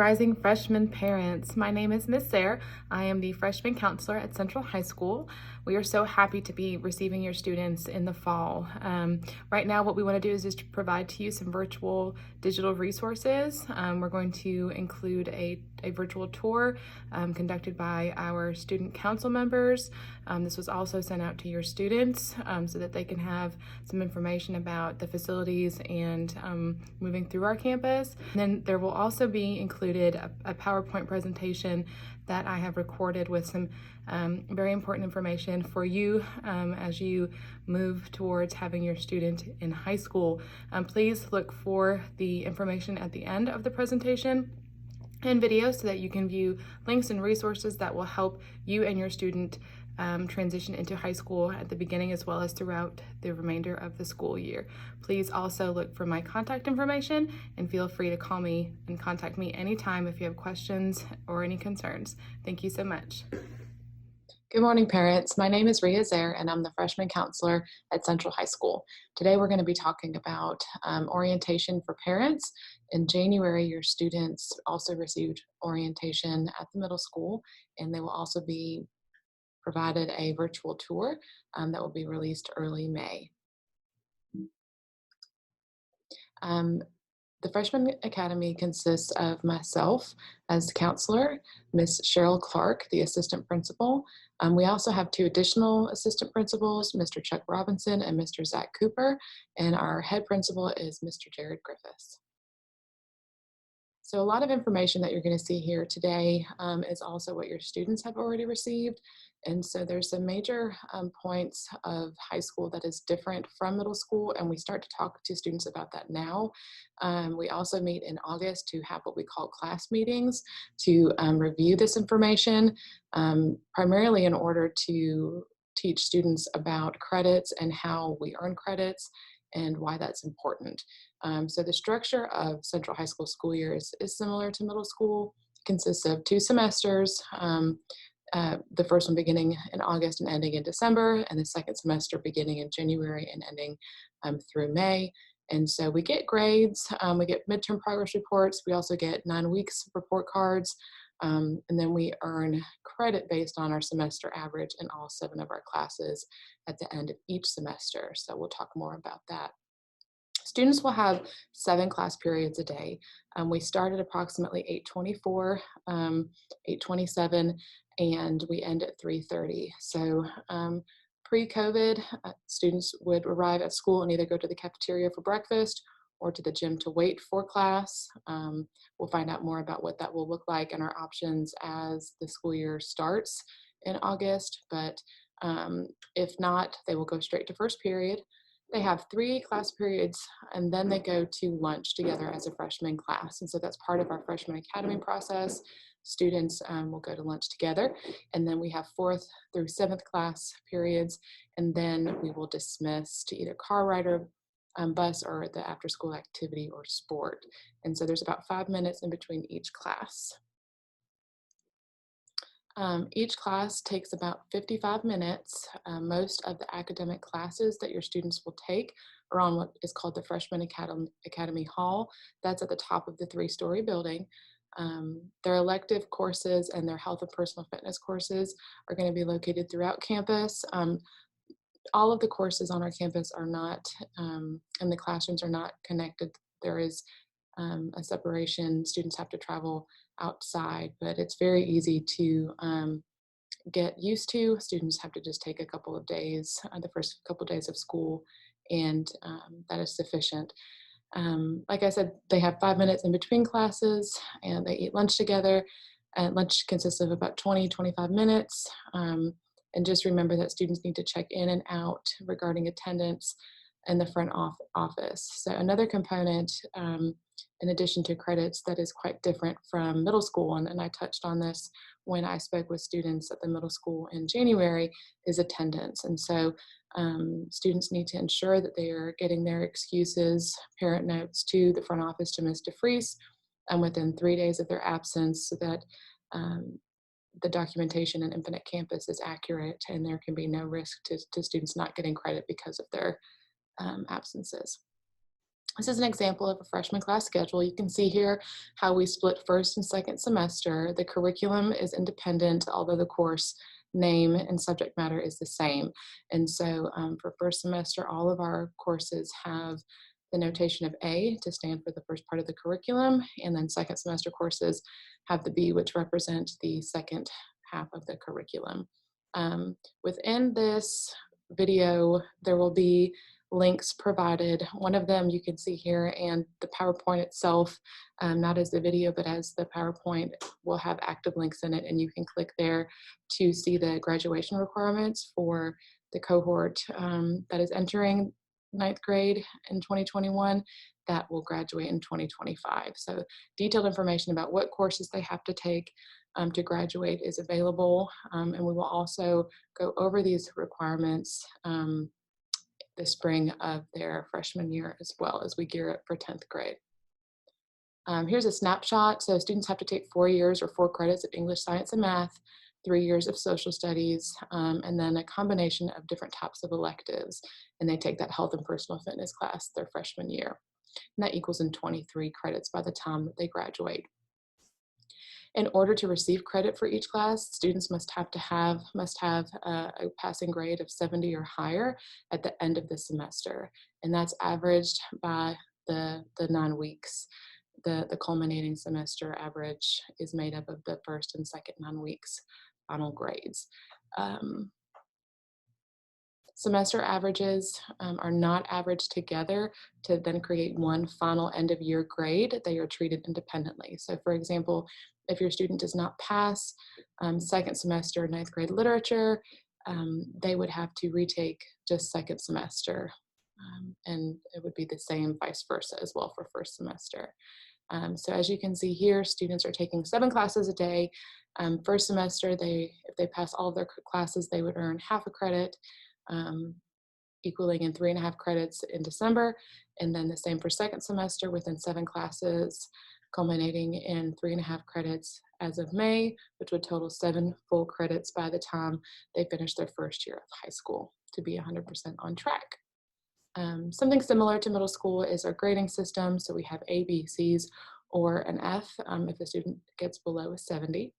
Rising freshman parents. My name is Miss Sarah. I am the freshman counselor at Central High School. We are so happy to be receiving your students in the fall. Right now, what we want to do is just provide to you some virtual digital resources. We're going to include a virtual tour conducted by our student council members. This was also sent out to your students so that they can have some information about the facilities and moving through our campus. And then there will also be included a PowerPoint presentation that I have recorded with some very important information for you as you move towards having your student in high school. Please look for the information at the end of the presentation and video so that you can view links and resources that will help you and your student transition into high school at the beginning as well as throughout the remainder of the school year. Please also look for my contact information and feel free to call me and contact me anytime if you have questions or any concerns. Thank you so much. Good morning, parents. My name is Rhea Zaire, and I'm the freshman counselor at Central High School. Today, we're going to be talking about orientation for parents. In January, your students also received orientation at the middle school, and they will also be provided a virtual tour that will be released early May. The Freshman Academy consists of myself as the counselor, Miss Cheryl Clark, the assistant principal. We also have two additional assistant principals, Mr. Chuck Robinson and Mr. Zach Cooper, and our head principal is Mr. Jared Griffith. So a lot of information that you're going to see here today is also what your students have already received. And so there's some major points of high school that is different from middle school, and we start to talk to students about that now. We also meet in August to have what we call class meetings to review this information, primarily in order to teach students about credits and how we earn credits and why that's important. So the structure of Central High School school year is similar to middle school. It consists of 2 semesters, the first one beginning in August and ending in December, and the second semester beginning in January and ending through May. And so we get grades, we get midterm progress reports, we also get 9 weeks report cards, and then we earn credit based on our semester average in all 7 of our classes at the end of each semester. So we'll talk more about that. Students will have 7 class periods a day. We start at approximately 8:24, 8:27, and we end at 3:30. So pre-COVID, students would arrive at school and either go to the cafeteria for breakfast or to the gym to wait for class. We'll find out more about what that will look like and our options as the school year starts in August, but if not, they will go straight to first period. They have 3 class periods, and then they go to lunch together as a freshman class. And so that's part of our freshman academy process. Students will go to lunch together, and then we have 4th through 7th class periods, and then we will dismiss to either car ride or bus or the after school activity or sport. And so there's about 5 minutes in between each class. Each class takes about 55 minutes. Most of the academic classes that your students will take are on what is called the Freshman Academy Hall. That's at the top of the 3-story building. Their elective courses and their health and personal fitness courses are going to be located throughout campus. All of the courses on our campus are not, and the classrooms are not connected. There is a separation. Students have to travel outside, but it's very easy to get used to. Students have to just take a couple of days, the first couple of days of school, and that is sufficient. Like I said, they have 5 minutes in between classes, and they eat lunch together. Lunch consists of about 20-25 minutes. And just remember that students need to check in and out regarding attendance in the front office. So another component, in addition to credits, that is quite different from middle school, and I touched on this when I spoke with students at the middle school in January, is attendance. And so students need to ensure that they are getting their excuses, parent notes to the front office to Ms. DeFries within 3 days of their absence, so that the documentation in Infinite Campus is accurate and there can be no risk to students not getting credit because of their absences. This is an example of a freshman class schedule. You can see here how we split first and second semester. The curriculum is independent, although the course name and subject matter is the same. And so for first semester, all of our courses have the notation of A to stand for the first part of the curriculum, and then second semester courses have the B, which represent the second half of the curriculum. Within this video, there will be links provided. One of them you can see here, and the PowerPoint itself, not as the video, but as the PowerPoint, will have active links in it, and you can click there to see the graduation requirements for the cohort that is entering ninth grade in 2021 that will graduate in 2025. So detailed information about what courses they have to take to graduate is available, and we will also go over these requirements the spring of their freshman year as well as we gear up for 10th grade. Here's a snapshot. So students have to take 4 years or 4 credits of English, science, and math, 3 years of social studies, and then a combination of different types of electives. And they take that health and personal fitness class their freshman year. And that equals in 23 credits by the time that they graduate. In order to receive credit for each class, students must have a passing grade of 70 or higher at the end of the semester. And that's averaged by the 9 weeks. The culminating semester average is made up of the first and second 9 weeks final grades. Semester averages are not averaged together to then create one final end of year grade. They are treated independently. So for example, if your student does not pass second semester ninth grade literature, they would have to retake just second semester. And it would be the same vice versa as well for first semester. So as you can see here, students are taking 7 classes a day. First semester, if they pass all of their classes, they would earn half a credit, equaling in 3.5 credits in December, and then the same for second semester within 7 classes, culminating in 3.5 credits as of May, which would total 7 full credits by the time they finish their first year of high school to be 100% on track. Something similar to middle school is our grading system. So we have A, B, C's, or an F if the student gets below a 70.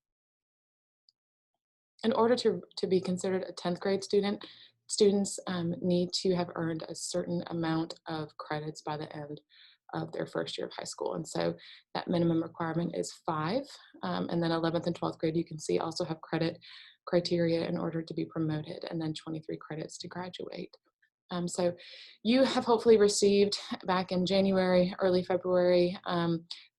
In order to be considered a 10th grade student, students need to have earned a certain amount of credits by the end of their first year of high school. And so that minimum requirement is 5. And then 11th and 12th grade, you can see, also have credit criteria in order to be promoted, and then 23 credits to graduate. So you have hopefully received back in January, early February,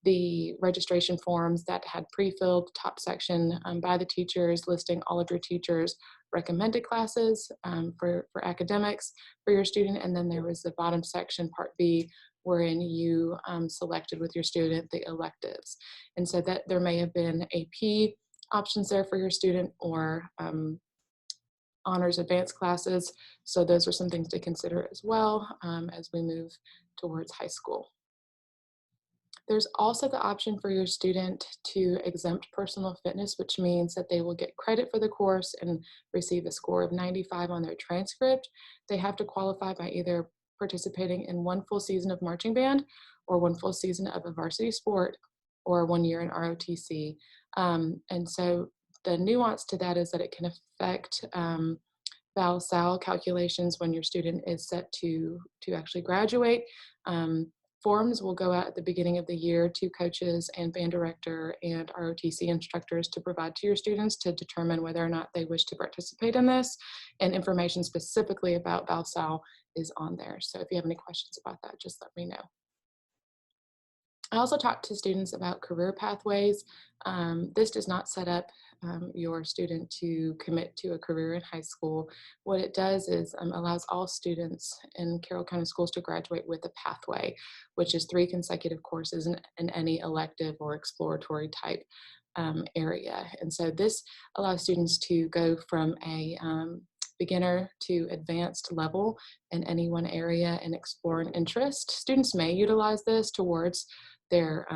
the registration forms that had pre-filled top section by the teachers listing all of your teachers' recommended classes for academics for your student. And then there was the bottom section, part B, wherein you selected with your student the electives. And so that there may have been AP options there for your student, or honors advanced classes. So those are some things to consider as well as we move towards high school. There's also the option for your student to exempt personal fitness, which means that they will get credit for the course and receive a score of 95 on their transcript. They have to qualify by either participating in 1 full season of marching band, or 1 full season of a varsity sport, or 1 year in ROTC. And so the nuance to that is that it can affect Val-Sal calculations when your student is set to actually graduate. Forms will go out at the beginning of the year to coaches and band director and ROTC instructors to provide to your students to determine whether or not they wish to participate in this, and information specifically about Val-Sal is on there. So if you have any questions about that, just let me know. I also talked to students about career pathways. This does not set up your student to commit to a career in high school. What it does is allows all students in Carroll County Schools to graduate with a pathway, which is 3 consecutive courses in any elective or exploratory type area. And so this allows students to go from a beginner to advanced level in any one area and explore an interest. Students may utilize this towards their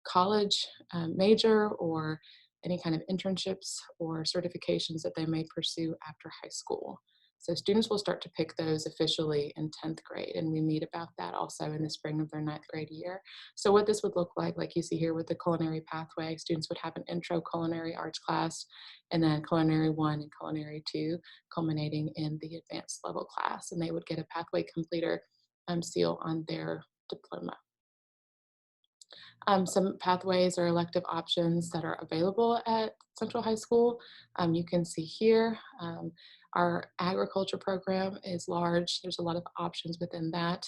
college major, or any kind of internships or certifications that they may pursue after high school. So students will start to pick those officially in 10th grade, and we meet about that also in the spring of their 9th grade year. So what this would look like you see here with the Culinary Pathway, students would have an intro culinary arts class, and then Culinary 1 and Culinary 2, culminating in the advanced level class, and they would get a pathway completer seal on their diploma. Some pathways or elective options that are available at Central High School. You can see here, our agriculture program is large. There's a lot of options within that.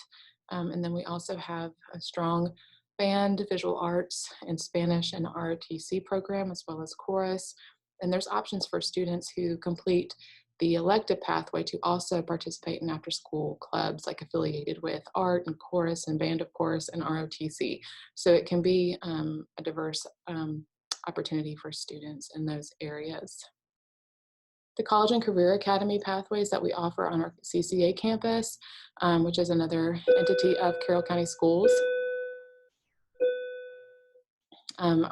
And then we also have a strong band, visual arts, and Spanish and ROTC program, as well as chorus. And there's options for students who complete the elective pathway to also participate in after-school clubs like affiliated with art and chorus and band of course and ROTC. So it can be a diverse opportunity for students in those areas. The College and Career Academy pathways that we offer on our CCA campus, which is another entity of Carroll County Schools.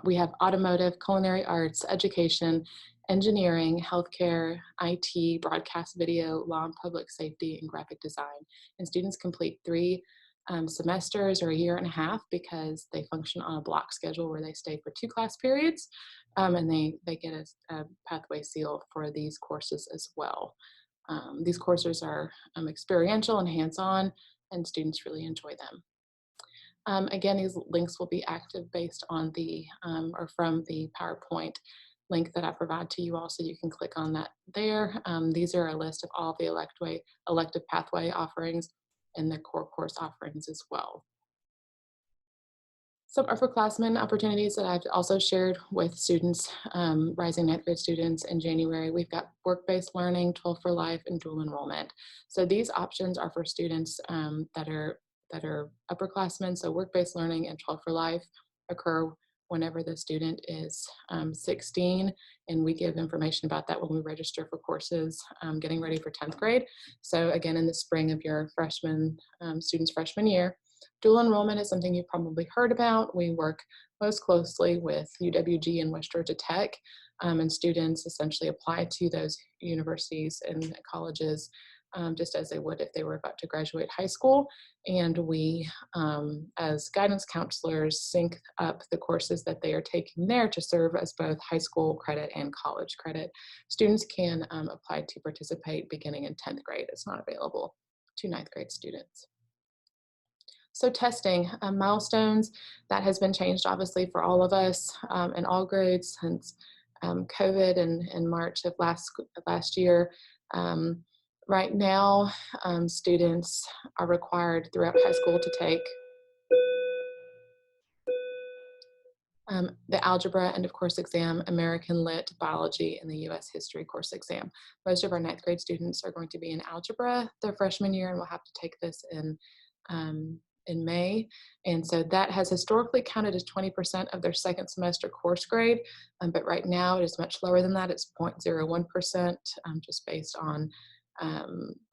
We have automotive, culinary arts, education, engineering, healthcare, IT, broadcast video, law and public safety, and graphic design. And students complete 3 semesters or a year and a half because they function on a block schedule where they stay for 2 class periods, and they get a pathway seal for these courses as well. These courses are experiential and hands-on, and students really enjoy them. Again, these links will be active based on the, or from the PowerPoint link that I provide to you all, so you can click on that there. These are a list of all the elective pathway offerings and the core course offerings as well. Some upperclassmen opportunities that I've also shared with students, rising 9th grade students in January. We've got work-based learning, 12 for life, and dual enrollment. So these options are for students that are upperclassmen. So work-based learning and 12 for life occur whenever the student is 16, and we give information about that when we register for courses getting ready for 10th grade. So again, in the spring of your student's freshman year. Dual enrollment is something you've probably heard about. We work most closely with UWG and West Georgia Tech, and students essentially apply to those universities and colleges just as they would if they were about to graduate high school. And we, as guidance counselors, sync up the courses that they are taking there to serve as both high school credit and college credit. Students can apply to participate beginning in 10th grade. It's not available to 9th grade students. So testing, Milestones, that has been changed obviously for all of us in all grades since COVID in March of last year. Right now, students are required throughout high school to take the algebra end of course exam, American Lit, biology, and the US history course exam. Most of our 9th grade students are going to be in algebra their freshman year, and will have to take this in May. And so that has historically counted as 20% of their second semester course grade, but right now it is much lower than that. It's 0.01%, just based on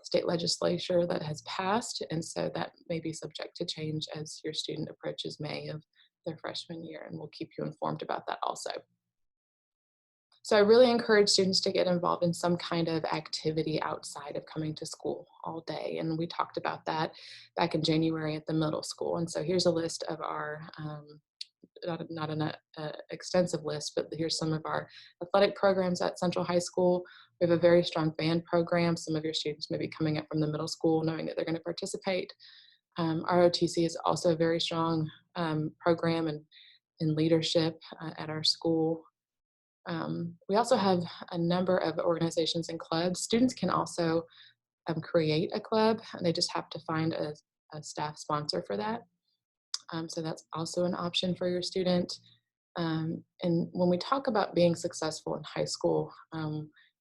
state legislature that has passed, and so that may be subject to change as your student approaches May of their freshman year, and we'll keep you informed about that also. So I really encourage students to get involved in some kind of activity outside of coming to school all day, and we talked about that back in January at the middle school. And so here's a list of our not an extensive list, but here's some of our athletic programs at Central High School. We have a very strong band program. Some of your students may be coming up from the middle school knowing that they're going to participate. ROTC is also a very strong program in leadership at our school. We also have a number of organizations and clubs. Students can also create a club, and they just have to find a staff sponsor for that. So that's also an option for your student. And when we talk about being successful in high school,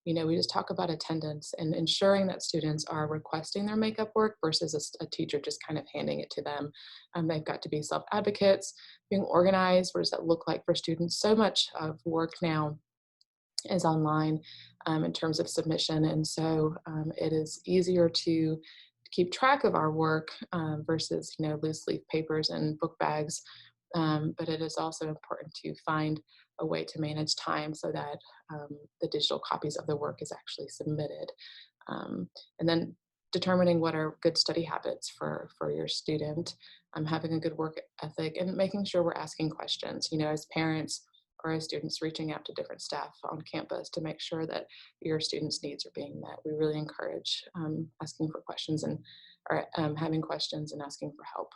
we just talk about attendance and ensuring that students are requesting their makeup work versus a teacher just kind of handing it to them. They've got to be self-advocates, being organized. What does that look like for students? So much of work now is online in terms of submission, and so it is easier to keep track of our work versus loose leaf papers and book bags, but it is also important to find a way to manage time so that the digital copies of the work is actually submitted. And then determining what are good study habits for your student, having a good work ethic, and making sure we're asking questions, as parents or as students, reaching out to different staff on campus to make sure that your students' needs are being met. We really encourage asking for questions or having questions and asking for help.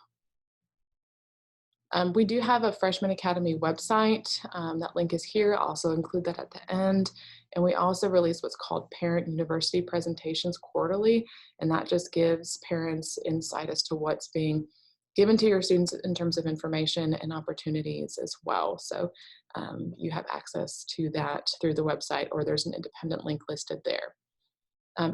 We do have a Freshman Academy website. That link is here. I'll also include that at the end. And we also release what's called Parent University Presentations quarterly, and that just gives parents insight as to what's being given to your students in terms of information and opportunities as well. So you have access to that through the website, or there's an independent link listed there.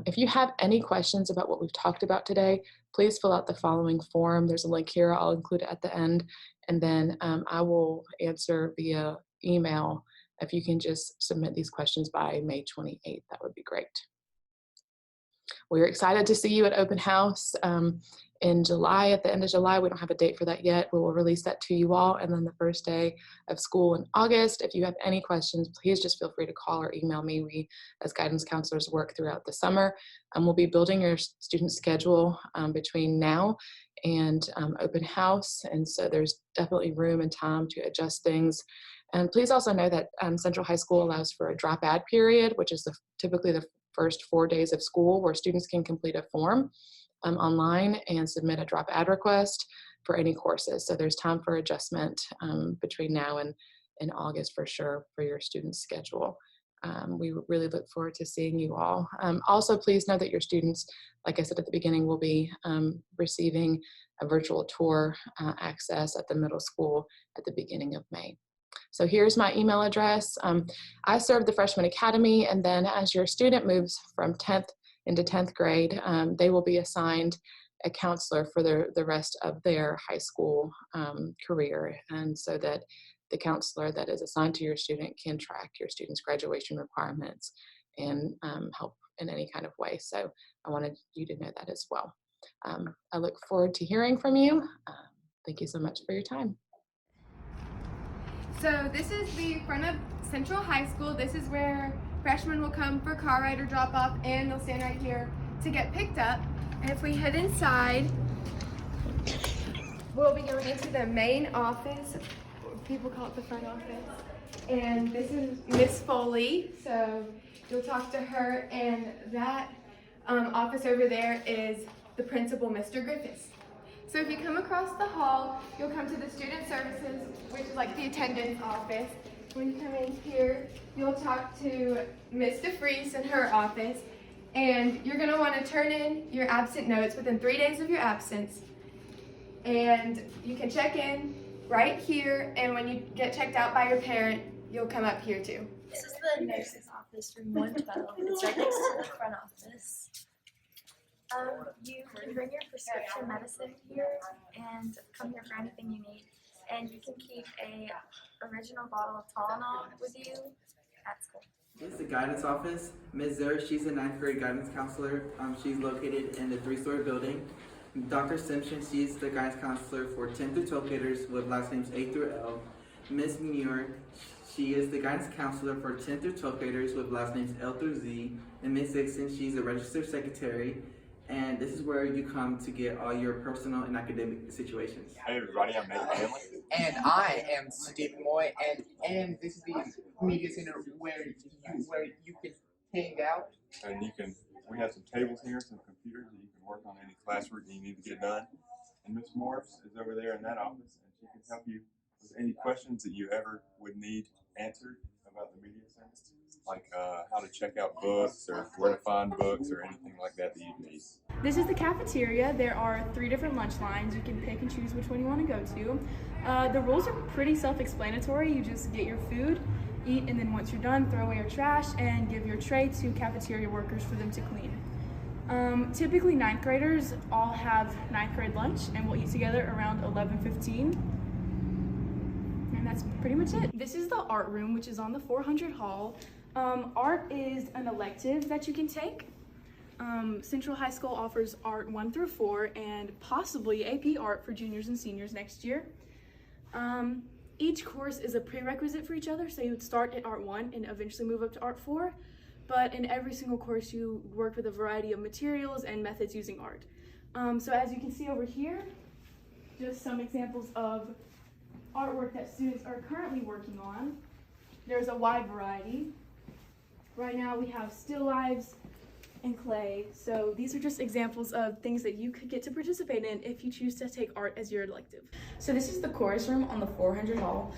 If you have any questions about what we've talked about today, please fill out the following form. There's a link here. I'll include it at the end. And then I will answer via email. If you can just submit these questions by May 28th, that would be great. We're excited to see you at Open House in July, at the end of July. We don't have a date for that yet. We will release that to you all. And then the first day of school in August. If you have any questions, please just feel free to call or email me. We, as guidance counselors, work throughout the summer. We'll be building your student schedule between now and Open House. And so there's definitely room and time to adjust things. And please also know that Central High School allows for a drop add period, which is typically the first 4 days of school, where students can complete a form online and submit a drop add request for any courses. So there's time for adjustment between now and August for sure for your student schedule. We really look forward to seeing you all. Also, please know that your students, like I said at the beginning, will be receiving a virtual tour access at the middle school at the beginning of May. So here's my email address. I serve the Freshman Academy, and then as your student moves from 10th into 10th grade, they will be assigned a counselor for the rest of their high school career, and so that the counselor that is assigned to your student can track your student's graduation requirements and help in any kind of way. So I wanted you to know that as well. I look forward to hearing from you. Thank you so much for your time. So this is the front of Central High School. This is where freshmen will come for car ride or drop off, and they'll stand right here to get picked up. And if we head inside, we'll be going into the main office. People call it the front office. And this is Miss Foley, so you'll talk to her, and that office over there is the principal, Mr. Griffith. So if you come across the hall, you'll come to the student services, which is like the attendance office. When you come in here, you'll talk to Miss DeFries in her office, and you're gonna wanna turn in your absent notes within 3 days of your absence. And you can check in right here, and when you get checked out by your parent, you'll come up here too. This is the nurse's office, room 112. It's right next to the front office. You can bring your prescription medicine here and come here for anything you need. And you can keep a original bottle of Tylenol with you at school. This is the guidance office. Ms. Zer, she's a 9th grade guidance counselor. She's located in the 3-story building. Dr. Simpson, she's the guidance counselor for 10 through 12th graders with last names A through L. Ms. Muir, she is the guidance counselor for 10 through 12th graders with last names L through Z. And Ms. Dixon, she's a registered secretary. And this is where you come to get all your personal and academic situations. Hey everybody, I'm Nate Hanley. And I am Stephen Moy, and this is the media center where you can hang out. And we have some tables here, some computers that you can work on any classwork that you need to get done. And Miss Morris is over there in that office, and she can help you with any questions that you ever would need answered about the media center. Like how to check out books or where to find books or anything like that you need. This is the cafeteria. There are 3 different lunch lines. You can pick and choose which one you want to go to. The rules are pretty self-explanatory. You just get your food, eat, and then once you're done, throw away your trash and give your tray to cafeteria workers for them to clean. Typically 9th graders all have 9th grade lunch, and we'll eat together around 11:15. And that's pretty much it. This is the art room, which is on the 400 hall. Art is an elective that you can take. Central High School offers art 1 through 4 and possibly AP art for juniors and seniors next year. Each course is a prerequisite for each other, so you would start at art 1 and eventually move up to art 4. but in every single course you work with a variety of materials and methods using art. So as you can see over here, just some examples of artwork that students are currently working on. There's a wide variety. Right now we have still lifes and clay. So these are just examples of things that you could get to participate in if you choose to take art as your elective. So this is the chorus room on the 400 hall.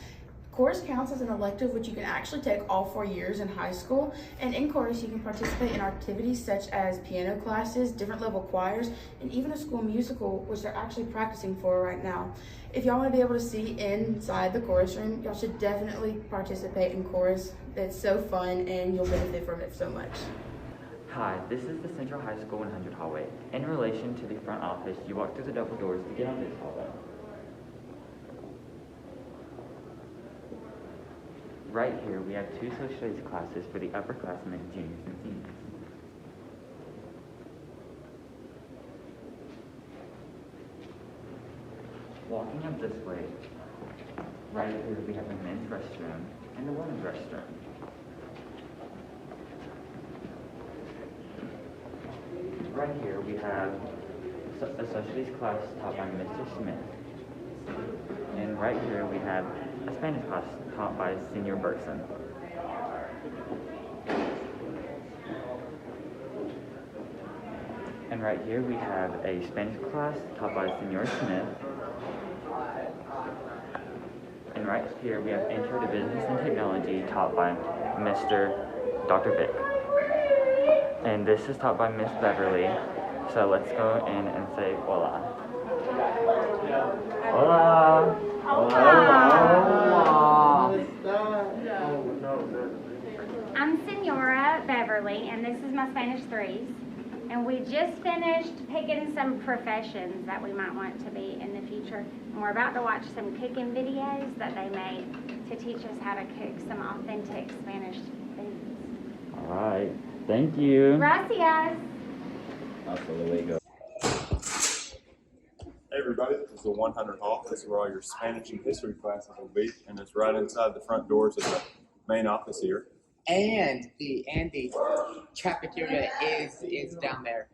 Chorus counts as an elective which you can actually take all 4 years in high school, and in chorus you can participate in activities such as piano classes, different level choirs, and even a school musical which they're actually practicing for right now. If y'all want to be able to see inside the chorus room, y'all should definitely participate in chorus. It's so fun and you'll benefit from it so much. Hi, this is the Central High School 100 hallway. In relation to the front office, you walk through the double doors to get on this hallway. Right here, we have 2 social studies classes for the upperclassmen, juniors, and seniors. Walking up this way, right here we have the men's restroom and the women's restroom. Right here we have a social studies class taught by Mr. Smith. And right here we have a Spanish class taught by Senior Bergson. And right here we have a Spanish class taught by Senior Smith. And right here we have Intro to Business and Technology taught by Dr. Vick. And this is taught by Miss Beverly. So let's go in and say hola. Hola. I'm Senora Beverly, and this is my Spanish 3s. And we just finished picking some professions that we might want to be in the future. And we're about to watch some cooking videos that they made to teach us how to cook some authentic Spanish foods. All right. Thank you. Gracias. Hasta luego. Hey everybody, this is the 100 hall. This is where all your Spanish and history classes will be, and it's right inside the front doors of the main office here. And the cafeteria is down there.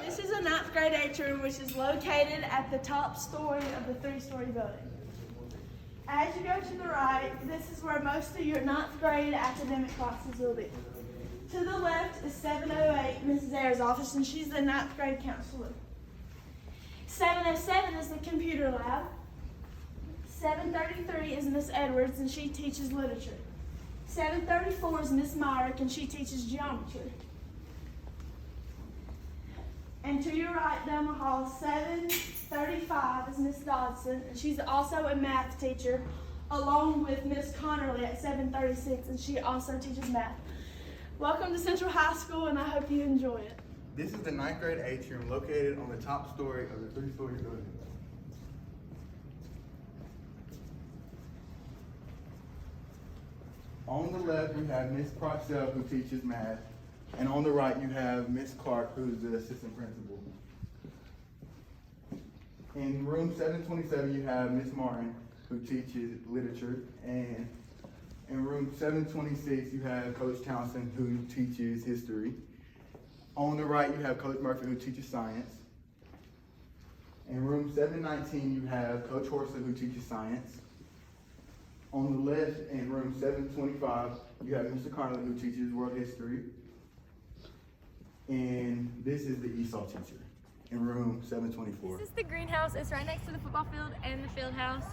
This is a 9th grade atrium which is located at the top story of the 3-story building. As you go to the right, this is where most of your 9th grade academic classes will be. To the left is 708, Mrs. Ayer's office, and she's the 9th grade counselor. 707 is the computer lab. 733 is Miss Edwards, and she teaches literature. 734 is Miss Myrick, and she teaches geometry. And to your right down the hall, 735 is Miss Dodson, and she's also a math teacher, along with Miss Connerly at 736, and she also teaches math. Welcome to Central High School, and I hope you enjoy it. This is the 9th grade atrium located on the top story of the 3-story building. On the left, we have Miss Procell, who teaches math, and on the right, you have Miss Clark, who's the assistant principal. In room 727, you have Miss Martin, who teaches literature, and in room 726, you have Coach Townsend, who teaches history. On the right, you have Coach Murphy, who teaches science. In room 719, you have Coach Horsley, who teaches science. On the left, in room 725, you have Mr. Connerly, who teaches world history. And this is the ESOL teacher in room 724. This is the greenhouse. It's right next to the football field and the field house.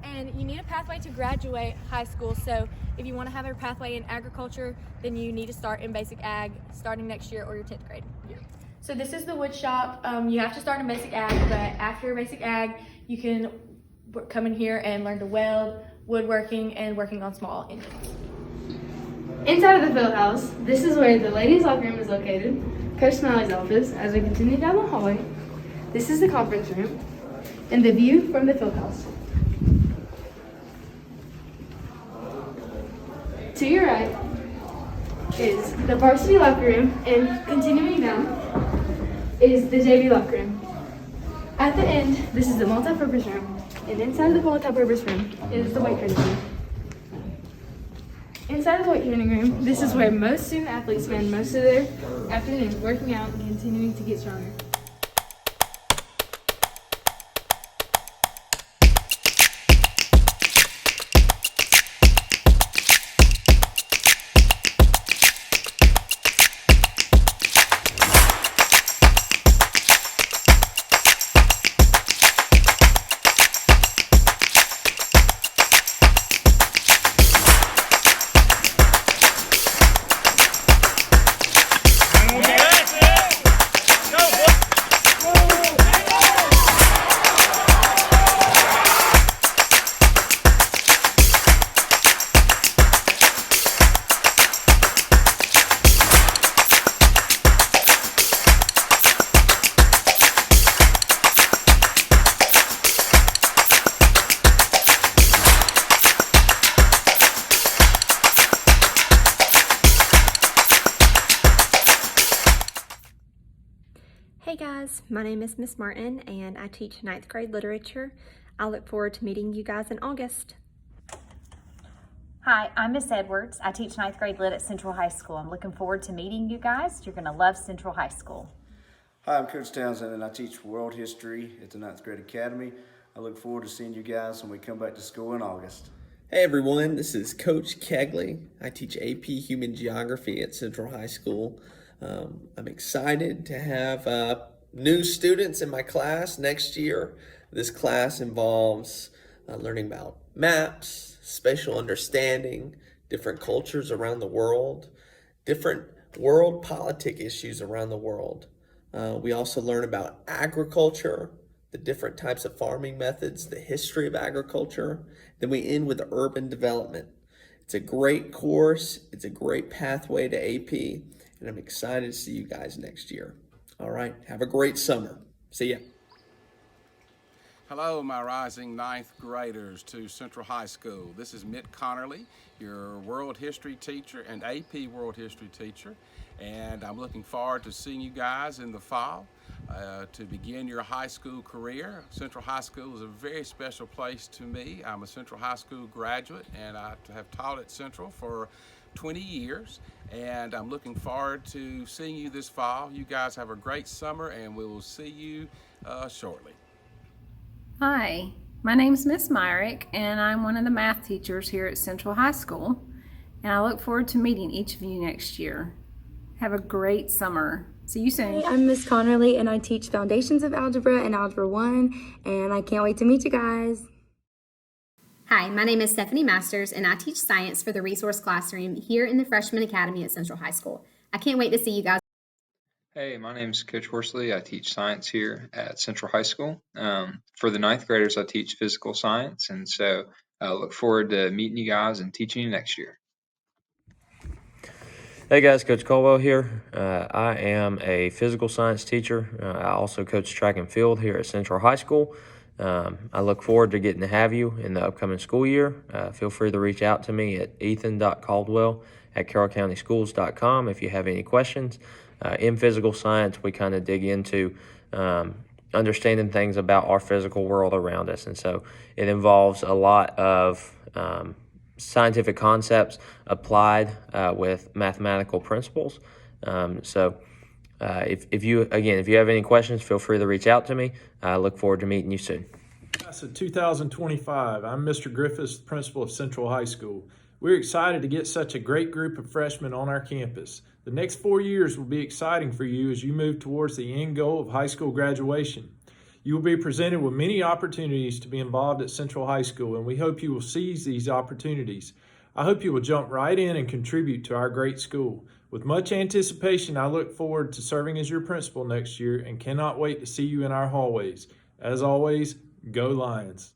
And you need a pathway to graduate high school. So if you want to have a pathway in agriculture, then you need to start in basic ag starting next year or your 10th grade year. So this is the wood shop. You have to start in basic ag, but after basic ag, you can come in here and learn to weld, woodworking, and working on small engines. Inside of the field house, this is where the ladies' locker room is located, Coach Smiley's office. As we continue down the hallway, this is the conference room, and the view from the field house. To your right is the varsity locker room, and continuing down is the JV locker room. At the end, this is the multi-purpose room, and inside the multi-purpose room is the weight training room. Inside of the weight training room, this is where most student athletes spend most of their afternoons working out and continuing to get stronger. Hey guys, my name is Miss Martin and I teach 9th grade literature. I look forward to meeting you guys in August. Hi, I'm Miss Edwards. I teach 9th grade lit at Central High School. I'm looking forward to meeting you guys. You're gonna love Central High School. Hi, I'm Coach Townsend and I teach world history at the 9th grade academy. I look forward to seeing you guys when we come back to school in August. Hey everyone, this is Coach Kegley. I teach AP Human Geography at Central High School. I'm excited to have new students in my class next year. This class involves learning about maps, spatial understanding, different cultures around the world, different world politic issues around the world. We also learn about agriculture, the different types of farming methods, the history of agriculture. Then we end with urban development. It's a great course. It's a great pathway to AP. And I'm excited to see you guys next year. All right, have a great summer. See ya. Hello, my rising 9th graders to Central High School. This is Mitt Connerly, your world history teacher and AP world history teacher. And I'm looking forward to seeing you guys in the fall to begin your high school career. Central High School is a very special place to me. I'm a Central High School graduate and I have taught at Central for 20 years, and I'm looking forward to seeing you this fall. You guys have a great summer, and we will see you shortly. Hi, my name's Miss Myrick, and I'm one of the math teachers here at Central High School, and I look forward to meeting each of you next year. Have a great summer. See you soon. Hey, I'm Miss Connerly, and I teach Foundations of Algebra and Algebra 1, and I can't wait to meet you guys. Hi, my name is Stephanie Masters, and I teach science for the Resource Classroom here in the Freshman Academy at Central High School. I can't wait to see you guys. Hey, my name is Coach Horsley. I teach science here at Central High School. For the 9th graders, I teach physical science, and so I look forward to meeting you guys and teaching you next year. Hey guys, Coach Caldwell here. I am a physical science teacher. I also coach track and field here at Central High School. I look forward to getting to have you in the upcoming school year. Feel free to reach out to me at ethan.caldwell@carrollcountyschools.com if you have any questions. In physical science, we kind of dig into understanding things about our physical world around us. And so it involves a lot of scientific concepts applied with mathematical principles. If you have any questions, feel free to reach out to me. I look forward to meeting you soon. Class of 2025, I'm Mr. Griffith, principal of Central High School. We're excited to get such a great group of freshmen on our campus. The next 4 years will be exciting for you as you move towards the end goal of high school graduation. You will be presented with many opportunities to be involved at Central High School, and we hope you will seize these opportunities. I hope you will jump right in and contribute to our great school. With much anticipation, I look forward to serving as your principal next year and cannot wait to see you in our hallways. As always, go Lions.